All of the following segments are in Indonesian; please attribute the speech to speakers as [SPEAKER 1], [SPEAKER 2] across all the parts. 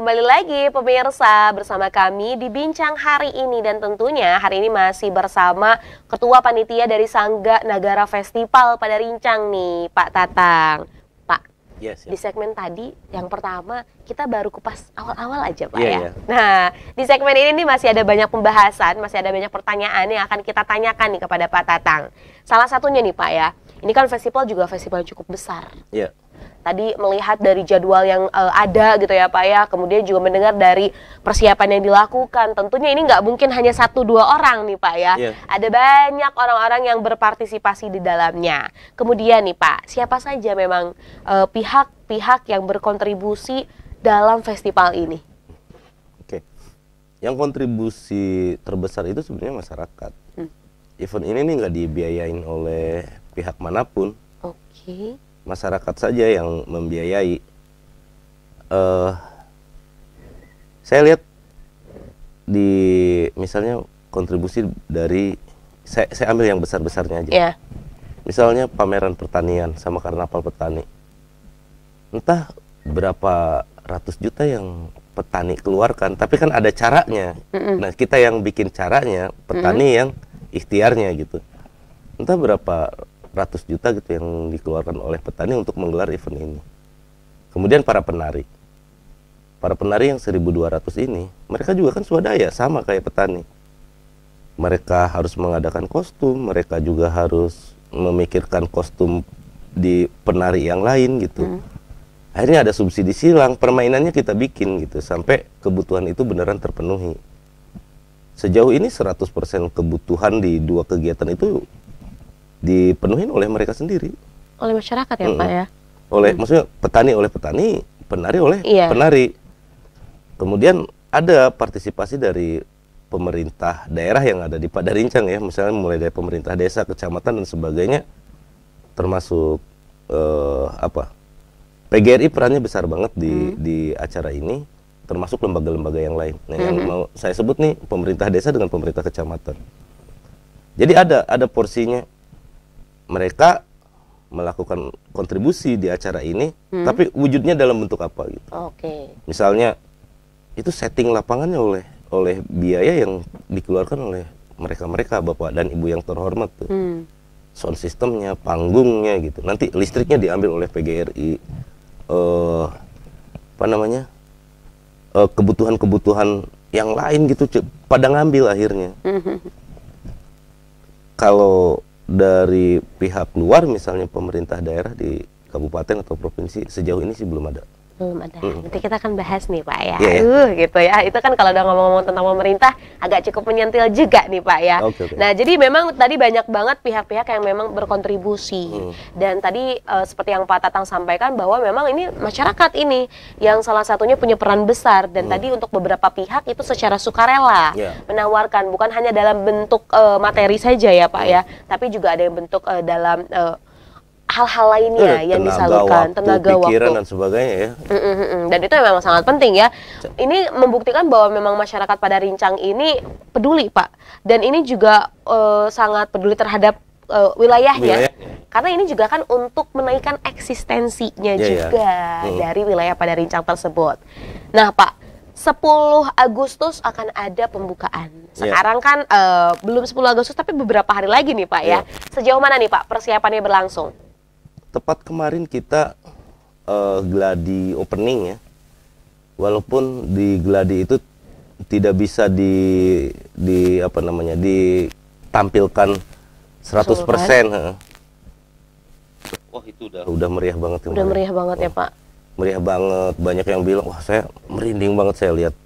[SPEAKER 1] kembali lagi pemirsa bersama kami di Bincang hari ini. Dan tentunya hari ini masih bersama Ketua Panitia dari Sangga Nagara Festival pada Rincang nih, Pak Tatang. Pak,
[SPEAKER 2] yes,
[SPEAKER 1] di segmen tadi yang pertama kita baru kupas awal-awal aja Pak
[SPEAKER 2] yeah.
[SPEAKER 1] Nah, di segmen ini nih masih ada banyak pembahasan, masih ada banyak pertanyaan yang akan kita tanyakan nih kepada Pak Tatang. Salah satunya nih Pak ya, ini kan festival juga festival cukup besar.
[SPEAKER 2] Iya.
[SPEAKER 1] Tadi melihat dari jadwal yang ada gitu ya Pak ya, kemudian juga mendengar dari persiapan yang dilakukan. Tentunya ini nggak mungkin hanya 1-2 orang nih Pak ya.
[SPEAKER 2] Yeah.
[SPEAKER 1] Ada banyak orang-orang yang berpartisipasi di dalamnya. Kemudian nih Pak, siapa saja memang pihak-pihak yang berkontribusi dalam festival ini?
[SPEAKER 2] Oke. Yang kontribusi terbesar itu sebenarnya masyarakat. Event ini nih nggak dibiayain oleh pihak manapun.
[SPEAKER 1] Oke.
[SPEAKER 2] Masyarakat saja yang membiayai. Saya lihat di misalnya kontribusi dari saya ambil yang besar-besarnya aja.
[SPEAKER 1] Yeah.
[SPEAKER 2] Misalnya pameran pertanian sama karnaval petani. Entah berapa ratus juta yang petani keluarkan, tapi kan ada caranya. Nah, kita yang bikin caranya, petani yang ikhtiarnya gitu. Entah berapa ratus juta gitu yang dikeluarkan oleh petani untuk menggelar event ini. Kemudian para penari yang 1.200 ini, mereka juga kan swadaya sama kayak petani. Mereka harus mengadakan kostum, mereka juga harus memikirkan kostum di penari yang lain gitu. Akhirnya ada subsidi silang, permainannya kita bikin gitu sampai kebutuhan itu beneran terpenuhi. Sejauh ini 100% kebutuhan di 2 kegiatan itu dipenuhi oleh mereka sendiri,
[SPEAKER 1] oleh masyarakat ya Pak ya,
[SPEAKER 2] maksudnya petani oleh petani, penari oleh penari. Kemudian ada partisipasi dari pemerintah daerah yang ada di Pada Rincang ya, misalnya mulai dari pemerintah desa, kecamatan dan sebagainya, termasuk PGRI perannya besar banget di acara ini, termasuk lembaga-lembaga yang lain. Nah, yang mau saya sebut nih pemerintah desa dengan pemerintah kecamatan. Jadi ada porsinya. Mereka melakukan kontribusi di acara ini, tapi wujudnya dalam bentuk apa gitu.
[SPEAKER 1] Oke.
[SPEAKER 2] Misalnya itu setting lapangannya oleh biaya yang dikeluarkan oleh mereka Bapak dan Ibu yang terhormat tuh. Sound systemnya, panggungnya gitu. Nanti listriknya diambil oleh PGRI. Kebutuhan-kebutuhan yang lain gitu pada ngambil akhirnya. Kalau dari pihak luar misalnya pemerintah daerah di kabupaten atau provinsi, sejauh ini sih belum ada.
[SPEAKER 1] Belum ada. Nanti kita akan bahas nih Pak ya.
[SPEAKER 2] Yeah.
[SPEAKER 1] Gitu ya. Itu kan kalau udah ngomong-ngomong tentang pemerintah agak cukup menyentil juga nih Pak ya.
[SPEAKER 2] Okay.
[SPEAKER 1] Nah, jadi memang tadi banyak banget pihak-pihak yang memang berkontribusi. Dan tadi seperti yang Pak Tatang sampaikan bahwa memang ini masyarakat ini yang salah satunya punya peran besar, dan tadi untuk beberapa pihak itu secara sukarela menawarkan, bukan hanya dalam bentuk materi saja ya Pak ya, tapi juga ada yang bentuk dalam hal-hal lainnya yang disalurkan, tenaga
[SPEAKER 2] pikiran
[SPEAKER 1] waktu
[SPEAKER 2] dan sebagainya ya.
[SPEAKER 1] Dan itu memang sangat penting ya. Ini membuktikan bahwa memang masyarakat Pada Rincang ini peduli Pak, dan ini juga sangat peduli terhadap wilayahnya. Karena ini juga kan untuk menaikkan eksistensinya juga dari wilayah Pada Rincang tersebut. Nah Pak, 10 Agustus akan ada pembukaan. Sekarang kan belum 10 Agustus tapi beberapa hari lagi nih Pak ya. Sejauh mana nih Pak persiapannya berlangsung?
[SPEAKER 2] Tepat kemarin kita gladi opening ya. Walaupun di gladi itu tidak bisa ditampilkan 100%. Wah, itu udah meriah banget.
[SPEAKER 1] Udah meriah banget ya Pak.
[SPEAKER 2] Meriah banget, banyak yang bilang, wah saya merinding banget saya lihat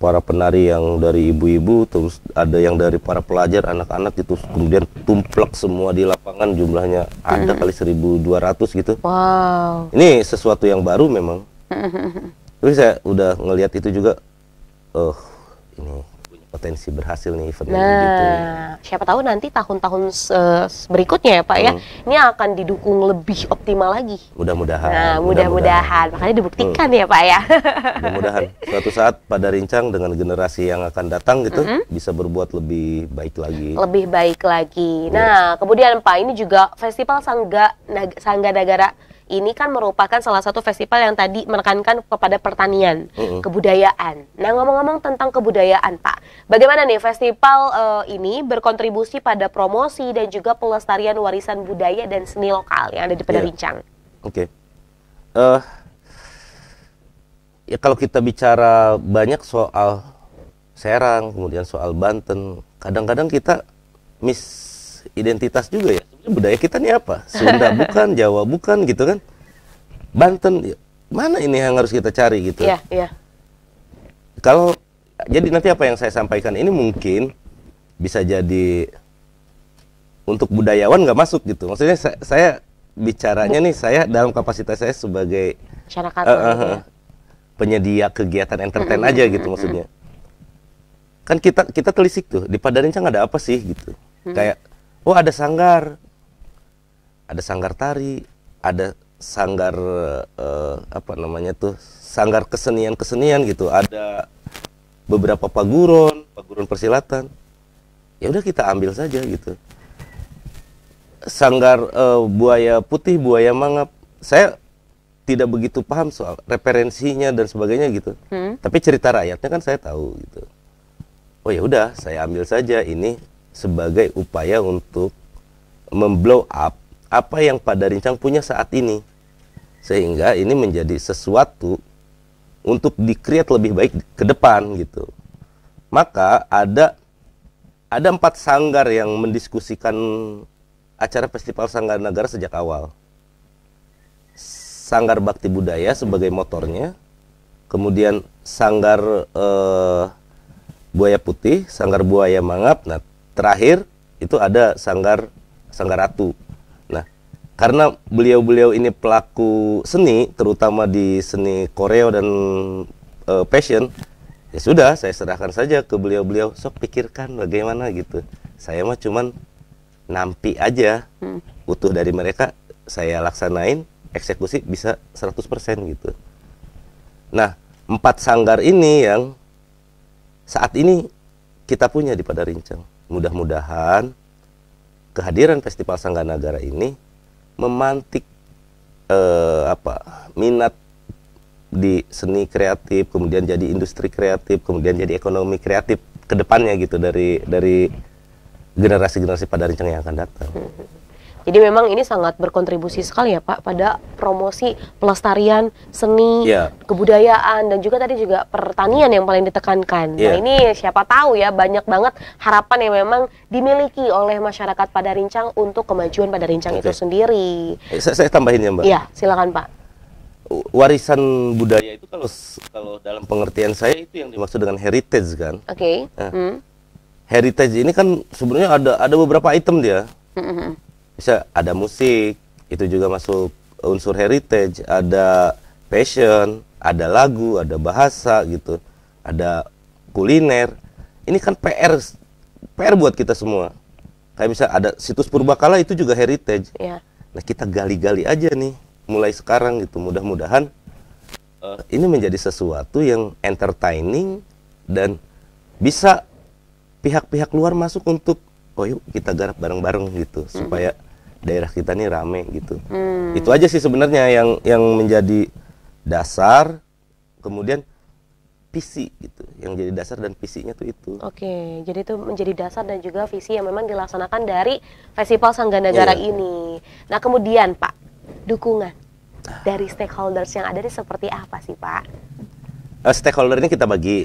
[SPEAKER 2] para penari yang dari ibu-ibu, terus ada yang dari para pelajar, anak-anak gitu, kemudian tumplek semua di lapangan, jumlahnya ada kali 1.200 gitu.
[SPEAKER 1] Wow.
[SPEAKER 2] Ini sesuatu yang baru memang. Tapi saya udah ngelihat itu juga, ini punya potensi berhasil nih event ini gitu.
[SPEAKER 1] Siapa tahu nanti tahun-tahun berikutnya ya Pak ya, ini akan didukung lebih optimal lagi.
[SPEAKER 2] Mudah-mudahan.
[SPEAKER 1] Nah, mudah-mudahan. Makanya dibuktikan ya Pak ya.
[SPEAKER 2] Mudah-mudahan suatu saat Pada Rincang dengan generasi yang akan datang gitu bisa berbuat lebih baik lagi. Lebih
[SPEAKER 1] baik lagi. Nah, kemudian Pak, ini juga Festival Sangga Nagara ini kan merupakan salah satu festival yang tadi menekankan kepada pertanian, kebudayaan. Nah, ngomong-ngomong tentang kebudayaan, Pak, bagaimana nih festival ini berkontribusi pada promosi dan juga pelestarian warisan budaya dan seni lokal yang ada di Padarincang?
[SPEAKER 2] Oke. Ya kalau kita bicara banyak soal Serang, kemudian soal Banten, kadang-kadang kita identitas juga ya. Sebenarnya budaya kita nih apa? Sunda bukan, Jawa bukan gitu kan? Banten, mana ini yang harus kita cari gitu?
[SPEAKER 1] Iya, iya.
[SPEAKER 2] Kalau jadi nanti apa yang saya sampaikan ini mungkin bisa jadi untuk budayawan nggak masuk gitu. Maksudnya saya bicaranya nih, saya dalam kapasitas saya sebagai
[SPEAKER 1] Masyarakat
[SPEAKER 2] penyedia kegiatan entertain aja gitu maksudnya. Kan kita telisik tuh di Padarincang ada apa sih gitu. Kayak oh ada sanggar tari, ada sanggar apa namanya tuh, sanggar kesenian gitu, ada beberapa paguron persilatan. Ya udah kita ambil saja gitu. Sanggar buaya putih, buaya mangap, saya tidak begitu paham soal referensinya dan sebagainya gitu. Tapi cerita rakyatnya kan saya tahu gitu. Oh ya udah, saya ambil saja ini sebagai upaya untuk memblow up apa yang Padarincang punya saat ini, sehingga ini menjadi sesuatu untuk di-create lebih baik ke depan gitu. Maka ada 4 sanggar yang mendiskusikan acara Festival Sanggar Nagara sejak awal. Sanggar Bakti Budaya sebagai motornya, kemudian Sanggar Buaya Putih, Sanggar Buaya Mangap, nah terakhir itu ada Sanggar Ratu. Nah, karena beliau-beliau ini pelaku seni, terutama di seni koreo dan fashion, ya sudah saya serahkan saja ke beliau-beliau, sok pikirkan bagaimana gitu. Saya mah cuman nampi aja, utuh dari mereka saya laksanain, eksekusi bisa 100% gitu. Nah, 4 sanggar ini yang saat ini kita punya di Padarincang. Mudah-mudahan kehadiran Festival Sanggar Nagara ini memantik minat di seni kreatif, kemudian jadi industri kreatif, kemudian jadi ekonomi kreatif ke depannya gitu dari generasi-generasi Padarincang yang akan datang.
[SPEAKER 1] Jadi memang ini sangat berkontribusi sekali ya Pak pada promosi pelestarian seni, kebudayaan, dan juga tadi juga pertanian yang paling ditekankan. Nah ini siapa tahu ya, banyak banget harapan yang memang dimiliki oleh masyarakat Padarincang untuk kemajuan Padarincang itu sendiri.
[SPEAKER 2] Saya tambahin ya Mbak.
[SPEAKER 1] Iya, silakan Pak.
[SPEAKER 2] Warisan budaya itu kalau dalam pengertian saya itu yang dimaksud dengan heritage kan.
[SPEAKER 1] Oke.
[SPEAKER 2] Heritage ini kan sebenarnya ada beberapa item dia. Bisa ada musik, itu juga masuk unsur heritage, ada fashion, ada lagu, ada bahasa gitu, ada kuliner. Ini kan PR buat kita semua. Kayak bisa ada situs purbakala, itu juga heritage. Nah kita gali-gali aja nih mulai sekarang gitu. Mudah-mudahan ini menjadi sesuatu yang entertaining dan bisa pihak-pihak luar masuk untuk oh yuk kita garap bareng-bareng gitu supaya daerah kita nih rame gitu. Itu aja sih sebenarnya yang menjadi dasar, kemudian visi gitu. Yang jadi dasar dan visinya tuh itu.
[SPEAKER 1] Oke, jadi itu menjadi dasar dan juga visi yang memang dilaksanakan dari Festival Sanggar Nagara ini. Nah kemudian Pak, dukungan dari stakeholders yang ada ini seperti apa sih Pak?
[SPEAKER 2] Stakeholder ini kita bagi.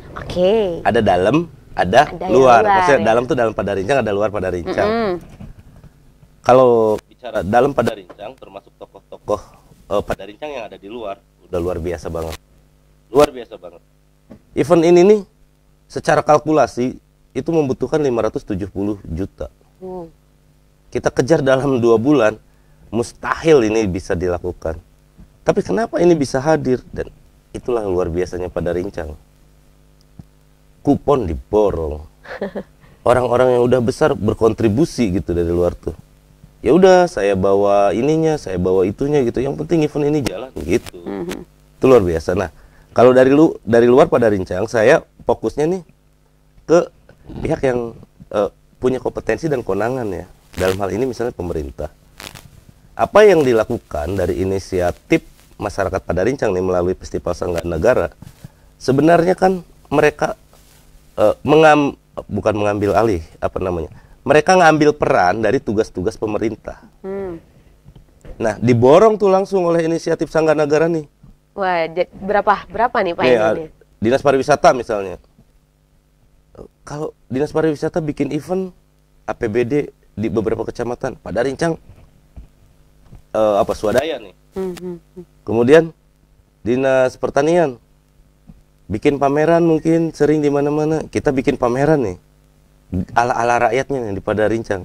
[SPEAKER 2] Ada dalam, ada luar. Maksudnya dalam tuh dalam Padarincang, ada luar Padarincang. Kalau bicara dalam Padarincang, termasuk tokoh-tokoh Padarincang yang ada di luar, udah luar biasa banget. Luar biasa banget. Event ini nih, secara kalkulasi, itu membutuhkan 570 juta. Kita kejar dalam 2 bulan, mustahil ini bisa dilakukan. Tapi kenapa ini bisa hadir? Dan itulah luar biasanya Padarincang. Kupon diborong. Orang-orang yang udah besar berkontribusi gitu dari luar tuh. Ya udah, saya bawa ininya, saya bawa itunya gitu. Yang penting event ini jalan gitu. Itu luar biasa. Nah, kalau dari luar Padarincang, saya fokusnya nih ke pihak yang punya kompetensi dan kewenangan ya. Dalam hal ini misalnya pemerintah. apa yang dilakukan dari inisiatif masyarakat Padarincang nih melalui Festival Sangga Negara, sebenarnya kan mereka bukan mengambil alih, apa namanya? Mereka ngambil peran dari tugas-tugas pemerintah. Nah, diborong tuh langsung oleh inisiatif Sangga Negara nih.
[SPEAKER 1] Wah, berapa nih Pak ini?
[SPEAKER 2] Dinas Pariwisata misalnya. Kalau Dinas Pariwisata bikin event APBD di beberapa kecamatan, Padarincang swadaya nih. Kemudian Dinas Pertanian bikin pameran, mungkin sering di mana-mana. Kita bikin pameran nih, ala rakyatnya nih di Padarincang.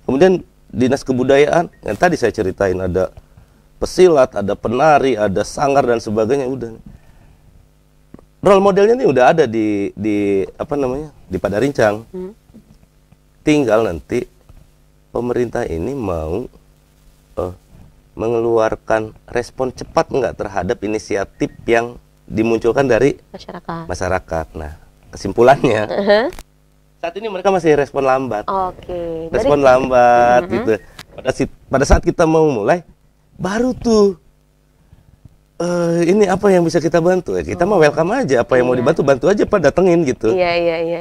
[SPEAKER 2] Kemudian Dinas Kebudayaan, yang tadi saya ceritain, ada pesilat, ada penari, ada sanggar dan sebagainya. Udah, role modelnya nih udah ada di apa namanya, di Padarincang. Tinggal nanti pemerintah ini mau mengeluarkan respon cepat nggak terhadap inisiatif yang dimunculkan dari masyarakat. Nah, kesimpulannya saat ini mereka masih respon lambat. Respon lambat gitu. Pada saat kita mau mulai, baru tuh ini apa yang bisa kita bantu? Kita mau welcome aja, apa yang mau dibantu bantu aja Pak, datengin gitu.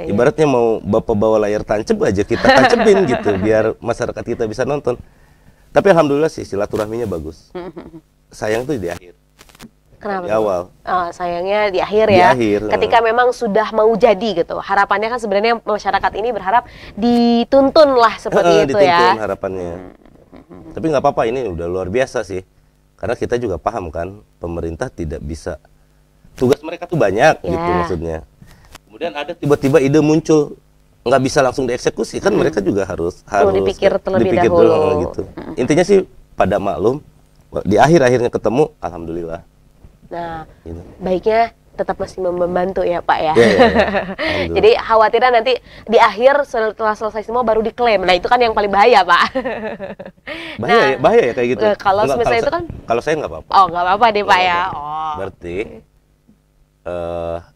[SPEAKER 2] Ibaratnya mau Bapak bawa layar tancep aja, kita tancepin gitu biar masyarakat kita bisa nonton. Tapi alhamdulillah sih silaturahminya bagus. Sayang tuh di akhir.
[SPEAKER 1] Kenapa?
[SPEAKER 2] Di awal.
[SPEAKER 1] Sayangnya di akhir ya.
[SPEAKER 2] Di akhir.
[SPEAKER 1] Ketika memang sudah mau jadi gitu. Harapannya kan sebenarnya masyarakat ini berharap dituntun lah seperti itu ya.
[SPEAKER 2] Dituntun harapannya. Tapi nggak apa-apa, ini udah luar biasa sih. Karena kita juga paham kan, pemerintah tidak bisa. Tugas mereka tuh banyak gitu maksudnya. Kemudian ada tiba-tiba ide muncul, nggak bisa langsung dieksekusi kan, mereka juga harus
[SPEAKER 1] dipikir terlebih dahulu
[SPEAKER 2] gitu. Intinya sih pada maklum, di akhirnya ketemu, alhamdulillah.
[SPEAKER 1] Nah, baiknya tetap masih membantu ya Pak ya.
[SPEAKER 2] Jadi
[SPEAKER 1] khawatirnya nanti di akhir setelah selesai semua baru diklaim. Nah, itu kan yang paling bahaya Pak.
[SPEAKER 2] Bahaya ya kayak gitu.
[SPEAKER 1] Kalau misalnya itu kan,
[SPEAKER 2] kalau saya nggak apa-apa.
[SPEAKER 1] Oh, nggak apa-apa deh Pak ya.
[SPEAKER 2] Berarti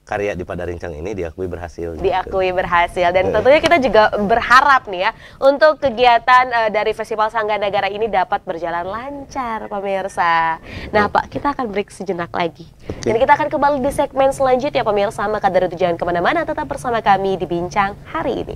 [SPEAKER 2] karya di Padarincang ini diakui berhasil.
[SPEAKER 1] Diakui berhasil, dan tentunya kita juga berharap nih ya untuk kegiatan dari Festival Sangga Negara ini dapat berjalan lancar pemirsa. Nah Pak, kita akan break sejenak lagi. Dan kita akan kembali di segmen selanjutnya pemirsa. Maka dari itu jangan kemana-mana, tetap bersama kami di Bincang Hari Ini.